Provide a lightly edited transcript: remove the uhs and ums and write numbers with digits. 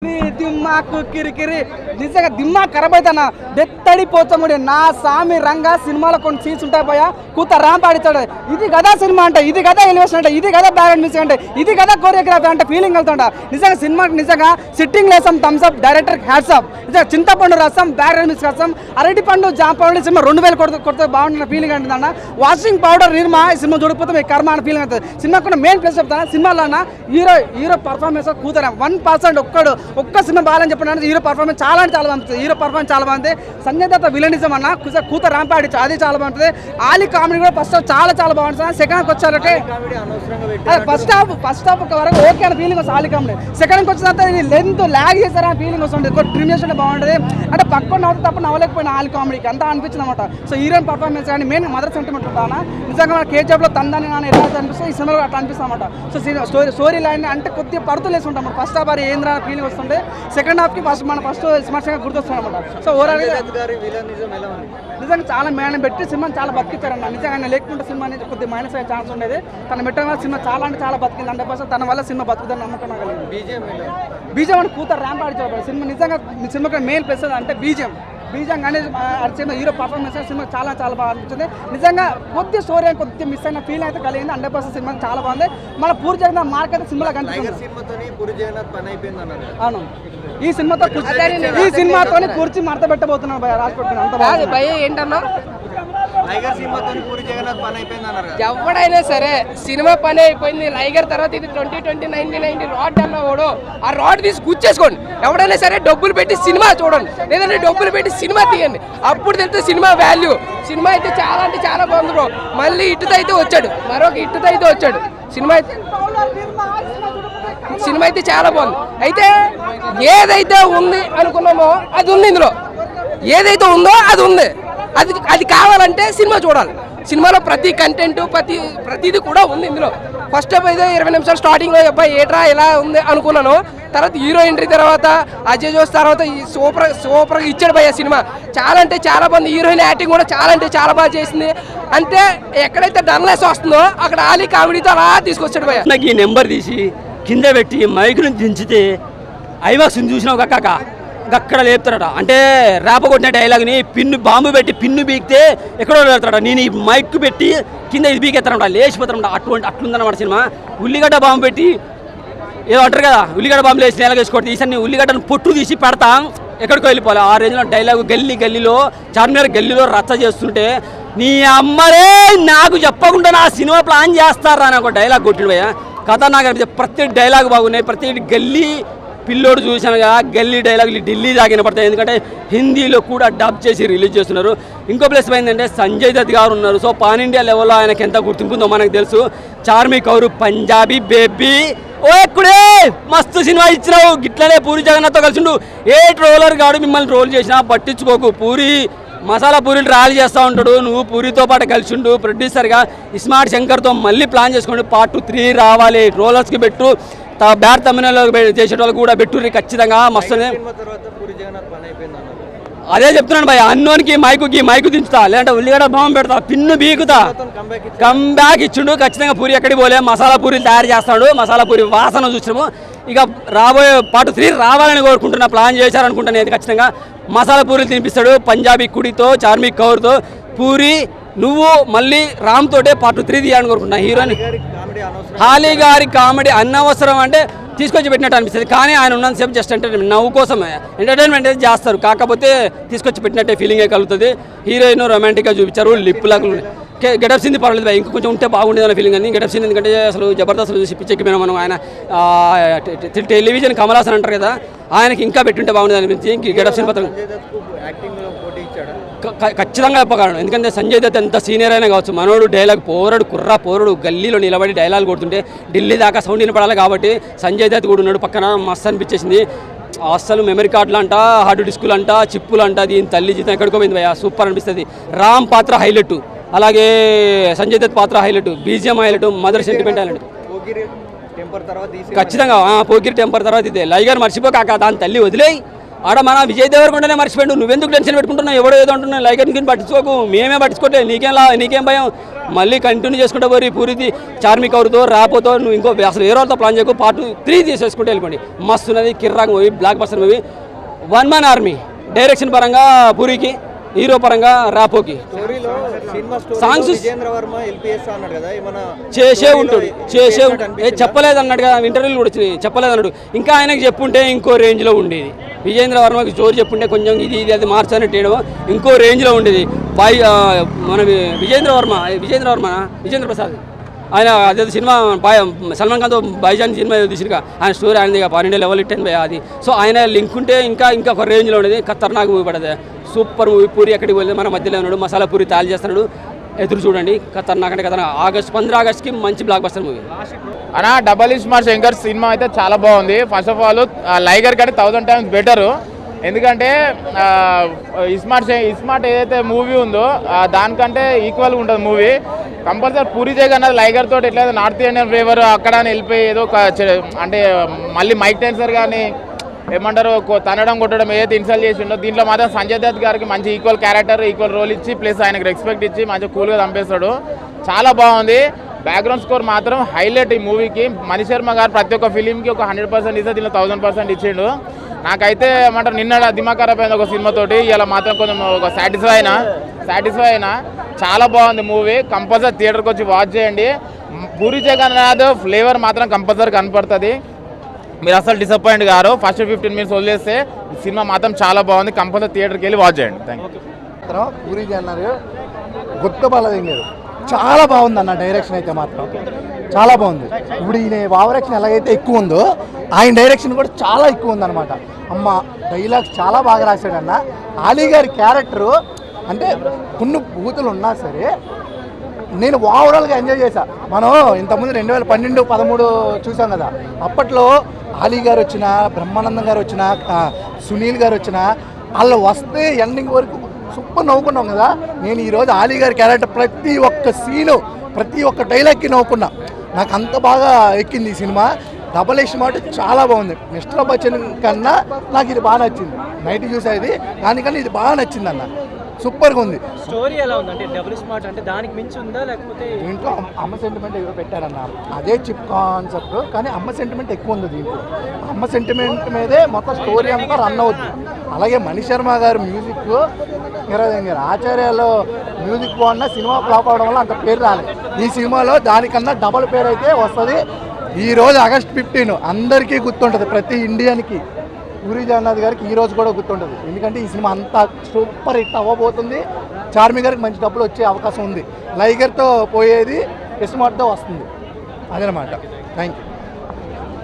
దిమ్మాకు కిరికిరి నిజంగా దిమ్మా ఖరాబ్ అవుతానా దెత్తడిపోతాముడి నా సామి రంగా సినిమాలో కొన్ని సీన్స్ ఉంటాయి పోయా కూత ర్యాంప్ ఆడిస్తాడు ఇది కదా సినిమా అంటే ఇది కదా ఎలివేషన్ అంటే ఇది కదా బ్యాక్గ్రౌండ్ మ్యూజిక్ అంటే ఇది కదా కొరియోగ్రఫీ అంటే ఫీలింగ్ వెళ్తుంటా నిజంగా సినిమా నిజంగా సిట్టింగ్ లేసాం thumbs up director hats up నిజంగా చింతపండు రసం బ్యాక్గ్రౌండ్ మ్యూజిక్ రసం అరటి పండు జాంపండు సినిమా 2000 కొడితే బాగుంటున్న ఫీలింగ్ అంటుందన్న వాషింగ్ పౌడర్ నిర్మా ఈ సినిమా చూడకపోతే మీకు కర్మ అనే ఫీలింగ్ అవుతుంది సినిమా కూడా మెయిన్ ప్లేస్ చెప్తాను సినిమాలో హీరో పర్ఫార్మెన్స్ కూతురు 1% ఒక్క సినిమా బాగాలని చెప్పిన హీరో పర్ఫార్మెన్స్ చాలా అంటే చాలా బాగుంటుంది హీరో పర్ఫార్మెన్స్ చాలా బాగుంది సంజయ్ దత్త విలనిజం అన్న కూత ర్యాంప్ ఆడి అది చాలా బాగుంటుంది ఆలీ కామెడీ కూడా ఫస్ట్ చాలా చాలా బాగుంటుంది సెకండ్ హాఫ్ వచ్చారంటే ఫస్ట్ హాఫ్ వరకు ఓకే అనే ఫీలింగ్ వస్తుంది ఆలీ కామెడీ సెకండ్ హాఫ్ వచ్చిన తర్వాత ఇది లెంత్ ల్యాగ్ చేస్తారని ఫీలింగ్ వస్తుంది ట్రిమ్ చేస్తుంటే బాగుంటుంది అంటే పక్కన నవ్వుతుంది తప్ప నవ్వలేకపోయినా ఆలీ కామెడీకి అంతా అనిపించింది అనమాట సో హీరోయిన్ పర్ఫార్మెన్స్ కానీ మెయిన్ మదర్ సెంటిమెంట్ ఉంటాను నిజంగా మన కేజీఎఫ్లో తందాని నాన్న ఎలా అనిపిస్తుంది ఈ సినిమాలో అట్లా అనిపిస్తుంది అనమాట సో స్టోరీ లైన్ అంటే కొద్దిగా పడుతూ లేసి ఉంటాం ఫస్ట్ హాఫ్ అది ఏంద్రా ఫీలింగ్ వస్తుంది సెకండ్ హాఫ్కి ఫస్ట్ విమర్శంగా గుర్తొస్తుంది అనమాట సో ఓవరాల్ నిజంగా చాలా మేడం పెట్టి సినిమాని చాలా బతికించారన్న నిజంగా లేకుంటే సినిమా అనేది కొద్దిగా మైనస్ అయ్యే ఛాన్స్ ఉండేది తను పెట్టడం వల్ల సినిమా చాలా అంటే చాలా బతికింది 100% తన వల్ల సినిమా బతుకుదని నమ్మకం బీజం అని కూతురు ర్యాంప్ ఆడిచారు సినిమా నిజంగా సినిమాకి మెయిన్ ప్లస్ అంటే బీజం కానీ సినిమా హీరో పర్ఫార్మెన్స్ సినిమా చాలా చాలా బాగా అనిపించింది నిజంగా కొద్దిగా స్టోరీ కొద్దిగా మిస్ అయిన ఫీల్ అయితే కలిగింది 100% సినిమా చాలా బాగుంది మన పూరి జగన్నాథ్ మార్క్ అయితే సినిమాలో కనిపిస్తుంది అవును ఈ సినిమాతో కుర్చీ మడత పెట్టబోతున్నాను భయ రాసి పెట్టుకున్నాను అంత బాగా భయ ఏంటన్నా ఎవడైనా సరే సినిమా పని అయిపోయింది లైగర్ తర్వాత ఇది 2020 రాడ్ అన్న ఓడు ఆ రాడ్ తీసి గుచ్చేసుకోండి ఎవడైనా సరే డబ్బులు పెట్టి సినిమా చూడండి లేదంటే డబ్బులు పెట్టి సినిమా తీయండి అప్పుడు తెలిస్తే సినిమా వాల్యూ సినిమా అయితే చాలా అంటే చాలా బాగుంది బ్రో మళ్ళీ ఇటుతో అయితే వచ్చాడు మరొక ఇటుతో అయితే వచ్చాడు సినిమా అయితే చాలా బాగుంది అయితే ఏదైతే ఉంది అనుకున్నామో అది ఉంది ఇందులో ఏదైతే ఉందో అది ఉంది అది కావాలంటే సినిమా చూడాలి సినిమాలో ప్రతి కంటెంట్ ప్రతిది కూడా ఉంది ఇందులో ఫస్ట్ హాఫ్ అయితే 20 నిమిషాలు స్టార్టింగ్లో అబ్బాయి ఏట్రా ఎలా ఉంది అనుకున్నాను తర్వాత హీరో ఎంట్రీ తర్వాత అజయ్ జోస్ తర్వాత ఈ సూపర్గా ఇచ్చాడు భయ్య సినిమా చాలా అంటే చాలా బాగుంది హీరోయిన్ యాక్టింగ్ కూడా చాలా అంటే చాలా బాగా చేసింది అంటే ఎక్కడైతే డన్లెస్ వస్తుందో అక్కడ ఆలీ కామెడీతో అలా తీసుకొచ్చాడు భయ్య నాకు ఈ నెంబర్ తీసి కింద పెట్టి మైకును దించితే ఐవాక్స్ని చూసినావు కాక అక్కడ లేపుతారట అంటే ర్యాప కొట్టిన డైలాగ్ని బాంబు పెట్టి పిన్ను బీకితే ఎక్కడో వెళ్తాడ నేను ఈ మైక్ పెట్టి కింద ఇది బీకెత్తారంట లేచిపోతారంట అట్లుందన్నమాట సినిమా ఉల్లిగడ్డ బాంబు పెట్టి ఏదో అంటారు కదా ఉల్లిగడ్డ బాంబులు వేసి నేలగేసి కొట్టి ఈసారి ఉల్లిగడ్డను పొట్టు తీసి పెడతాం ఎక్కడికో వెళ్ళిపోవాలి ఆ రేంజ్లో డైలాగు గల్లీలో చార్మినార్ గల్లీలో రచ్చ చేస్తుంటే నీ అమ్మరే నాకు చెప్పకుండా నా సినిమా ప్లాన్ చేస్తారా అని ఒక డైలాగ్ కొట్టిడు భయ్య కథ నాకు అనిపిస్తే ప్రతి డైలాగ్ బాగున్నాయి ప్రతి గల్లీ పిల్లోడు చూసానుగా గల్లీ డైలాగులు ఢిల్లీ దాగిన పడతాయి ఎందుకంటే హిందీలో కూడా డబ్ చేసి రిలీజ్ చేస్తున్నారు ఇంకో ప్లస్ ఏంటంటే సంజయ్ దత్ గారు ఉన్నారు సో పాన్ ఇండియా లెవెల్లో ఆయనకి ఎంత గుర్తింపు ఉందో మనకు తెలుసు చార్మి కౌర్ పంజాబీ బేబీ ఓ ఎక్కడే మస్తు సినిమా ఇచ్చినావు గిట్లనే పూరి జగన్నాథ్తో కలిసిండు ఏ ట్రోలర్ గాడు మిమ్మల్ని ట్రోల్ చేసినా పట్టించుకోకు పూరి మసాలా పూరీలు ర్యాలీ చేస్తూ ఉంటాడు నువ్వు పూరితో పాటు కలిసిండు ప్రొడ్యూసర్గా ఇస్మార్ట్ శంకర్తో మళ్ళీ ప్లాన్ చేసుకోండి పార్ట్ 3 రావాలి ట్రోలర్స్కి పెట్టు బ్యాడ్ తమిళలో చేసే వాళ్ళు కూడా పెట్టుర్రి ఖచ్చితంగా మస్తు అదే చెప్తున్నాను భయ అన్నోనికి మైకు దించుతా లేదంటే ఉల్లిగడ్డ బాంబు పెడతా పిన్ను బీకుతా కంబ్యాక్ ఇచ్చిండు ఖచ్చితంగా పూరి ఎక్కడికి పోలే మసాలా పూరీలు తయారు చేస్తాడు మసాలా పూరి వాసన చూసినాము ఇక రాబోయే పార్ట్ 3 రావాలని కోరుకుంటున్నా ప్లాన్ చేశారనుకుంటున్నా ఇది ఖచ్చితంగా మసాలా పూరీలు తినిపిస్తాడు పంజాబీ కుడితో చార్మి కౌర్తో పూరి నువ్వు మళ్ళీ రామ్ తోటే పార్ట్ 3 తీయాలని కోరుకుంటున్నా హీరోని హాలీ గారి కామెడీ అనవసరం అంటే తీసుకొచ్చి పెట్టినట్టు అనిపిస్తుంది కానీ ఆయన ఉన్నంతసేపు జస్ట్ ఎంటర్టైన్మెంట్ నవ్వు కోసం ఎంటర్టైన్మెంట్ అయితే చేస్తారు కాకపోతే తీసుకొచ్చి పెట్టినట్టే ఫీలింగే కలుగుతుంది హీరోయిన్ రొమాంటిక్గా చూపించారు లిప్పులకు గెటప్ సింది పర్వాలేదు ఇంకా కొంచెం ఉంటే బాగుండేదన్న ఫీలింగ్ అని గెటప్ సింది ఎందుకంటే అసలు జబర్దస్త్ చూసి పిచ్చెక్కిపోయినా మనం ఆయన టెలివిజన్ కమల్ హాసన్ అంటారు కదా ఆయనకి ఇంకా పెట్టుంటే బాగుండేది అనిపించి గెటప్ సింది పత్రం ఖచ్చితంగా చెప్పగలను ఎందుకంటే సంజయ్ దత్ ఎంత సీనియర్ అయినా కావచ్చు మనోడు డైలాగ్ పోరడు గల్లీలో నిలబడి డైలాగ్ కొడుతుంటే ఢిల్లీ దాకా సౌండ్ వినపడాలి కాబట్టి సంజయ్ దత్ కూడా ఉన్నాడు పక్కన మస్తు అనిపించేసింది అస్సలు మెమరీ కార్డులు అంట హార్డ్ డిస్కులు అంట చిప్పులు అంట దీని తల్లి జీతం ఎక్కడికో పోయింది భయ్య సూపర్ అనిపిస్తుంది రామ్ పాత్ర హైలైట్ అలాగే సంజయ్ దత్ పాత్ర highlight BGM highlight mother sentiment highlight ఖచ్చితంగా పోకిరి టెంపర్ తర్వాత ఇదే లైగర్ మర్చిపోకాక దాని తల్లి వదిలేయి ఆడ మన విజయ్ దేవరకొండనే మర్చిపోయాడు నువ్వెందుకు టెన్షన్ పెట్టుకుంటున్నావు ఎవడో ఏదో అంటున్నావు లైగర్ని పట్టించుకోకు మేమే పట్టించుకోవట్లేదు నీకేం భయం మళ్ళీ కంటిన్యూ చేసుకుంటే పోయి పూరిది చార్మిక్ కౌరుతో రాపోతో నువ్వు ఇంకో అసలు ఏ రోజుతో ప్లాన్ చేయకు పార్ట్ 3 తీసేసుకుంటే వెళ్ళిపోండి. మస్తు ఉన్నది కిర్రాక్ movie, blockbuster movie, 1 man army. Direction పరంగా పూరికి, హీరో పరంగా రాపోకి సాంగ్స్ చేసే ఉంటాడు చెప్పలేదు అన్నట్టుగా ఇంటర్వ్యూలు కూడా వచ్చినాయి, చెప్పలేదు అన్నాడు. ఇంకా ఆయనకు చెప్పుంటే ఇంకో రేంజ్లో ఉండేది. విజేంద్ర వర్మకి జోరు చెప్పుంటే కొంచెం ఇది అది మార్చానట్టు ఇంకో రేంజ్లో ఉండేది. మన విజేంద్ర ప్రసాద్ ఆయన అదే సినిమా సల్మాన్ ఖాన్తో బైజాన్ సినిమా తీసిరుగా, ఆయన స్టోరీ ఆయనది 12 లెవెల్ ఇట్ అని అది. సో ఆయన లింక్ ఉంటే ఇంకా ఒక రేంజ్లో ఉండేది. ఖతర్నాక్ మూవీ పడదు, సూపర్ మూవీ. పూరి ఎక్కడికి వెళ్ళి మన మధ్యలో ఉన్నాడు, మసాలా పూరి తయారు చేస్తున్నాడు, ఎదురు చూడండి. ఖతర్నాక్ అంటే ఖతర్నాక్. 15 ఆగస్ట్కి మంచి బ్లాక్ బస్టర్ మూవీ అన్నా. డబల్ ఇస్మార్ట్ శంకర్ సినిమా అయితే చాలా బాగుంది. ఫస్ట్ ఆఫ్ ఆల్ లైగర్ కంటే 1000 times బెటరు. ఎందుకంటే ఇస్మార్ట్ ఏదైతే మూవీ ఉందో దానికంటే ఈక్వల్గా ఉంటుంది మూవీ. కంపల్సరీ పూరి జగన్నాథ్ లైగర్ తోటి ఎట్లయితే నార్త్ ఇండియన్ ఫ్లేవర్ అక్కడ వెళ్ళిపోయి ఏదో అంటే మళ్ళీ మైక్ టెన్సర్ కానీ ఏమంటారు తనడం కొట్టడం ఏదైతే ఇన్సల్ట్ చేసిండో, దీంట్లో మాత్రం సంజయ్ దత్ గారికి మంచి ఈక్వల్ క్యారెక్టర్, ఈక్వల్ రోల్ ఇచ్చి ప్లస్ ఆయనకు రెస్పెక్ట్ ఇచ్చి మంచిగా కూల్గా చంపేస్తాడు. చాలా బాగుంది. బ్యాక్గ్రౌండ్ స్కోర్ మాత్రం హైలైట్ ఈ మూవీకి. మణి శర్మ గారు ప్రతి ఒక్క ఫిలింకి ఒక 100% ఇస్తే దీనిలో 1000% ఇచ్చిండు. నాకైతే ఏమంటారు నిన్న దిమాగ్ ఖరాబ్ అయింది ఒక సినిమాతోటి, ఇలా మాత్రం కొంచెం ఒక సాటిస్ఫై అయినా. చాలా బాగుంది మూవీ. కంపల్సరీ థియేటర్కి వచ్చి వాచ్ చేయండి. పూరి జగన్నాథ్ ఫ్లేవర్ మాత్రం కంపల్సరీ కనపడుతుంది. మీరు అసలు డిసప్పాయింట్ గారు. ఫస్ట్ 15 minutes వదిలేస్తే సినిమా మాత్రం చాలా బాగుంది. కంపల్సరీ థియేటర్కి వెళ్ళి వాచ్ చేయండి. Thank you. పూరి జగన్నాథ్ గొప్ప బాలదింగారు, చాలా బాగుంది అన్న. డైరెక్షన్ అయితే మాత్రం చాలా బాగుంది. ఇప్పుడు ఈయన ఓవరాక్షన్ ఎలాగైతే ఎక్కువ ఉందో ఆయన డైరెక్షన్ కూడా చాలా ఎక్కువ ఉందన్నమాట. అమ్మ డైలాగ్స్ చాలా బాగా రాశాడన్న. అలీ గారి క్యారెక్టరు అంటే కొన్ని బూతులు ఉన్నా సరే నేను ఓవరాల్గా ఎంజాయ్ చేశా. మనం ఇంతకుముందు 2012, 13 చూసాం కదా. అప్పట్లో అలీ గారు వచ్చిన, బ్రహ్మానందం గారు వచ్చిన, సునీల్ గారు వచ్చిన, వాళ్ళు వస్తే ఎండింగ్ వరకు సూపర్ నవ్వుకున్నాం కదా. నేను ఈరోజు అలీ గారి క్యారెక్టర్ ప్రతి ఒక్క సీను, ప్రతి ఒక్క డైలాగ్కి నవ్వుకున్నా. నాకు అంత బాగా ఎక్కింది ఈ సినిమా. డబల్ ఇస్మార్ట్ చాలా బాగుంది. మిస్టర్ బచ్చన్ కన్నా నాకు ఇది బాగా నచ్చింది. నైట్ చూసేది దానికన్నా ఇది బాగా నచ్చింది అన్న. సూపర్గా ఉంది. స్టోరీ ఎలా ఉంది అంటే డబుల్ స్మార్ట్ అంటే దానికి మించి ఉందా లేకపోతే దీంట్లో అమ్మ సెంటిమెంట్ ఎవరో పెట్టారన్న, అదే చిప్ కాన్సెప్ట్, కానీ అమ్మ సెంటిమెంట్ ఎక్కువ ఉంది దీంట్లో. అమ్మ సెంటిమెంట్ మీదే మొత్తం స్టోరీ అంతా రన్ అవుతుంది. అలాగే మణి శర్మ గారు మ్యూజిక్, గారు ఆచార్యలో మ్యూజిక్ బాగున్నా సినిమా ఫ్లాప్ అవడం వల్ల అంత పేరు రాలేదు. ఈ సినిమాలో దానికన్నా డబల్ పేరు అయితే వస్తుంది. ఈరోజు ఆగస్ట్ 15 అందరికీ గుర్తుంటుంది, ప్రతి ఇండియన్కి. పూరి జగన్నాథ్ గారికి ఈ రోజు కూడా గుర్తుంటుంది. ఎందుకంటే ఈ సినిమా అంతా సూపర్ హిట్ అవ్వబోతుంది. చార్మి గారికి మంచి డబ్బులు వచ్చే అవకాశం ఉంది. లైగర్తో పోయేది ఇస్మార్ట్తో వస్తుంది. అదనమాట. Thank you.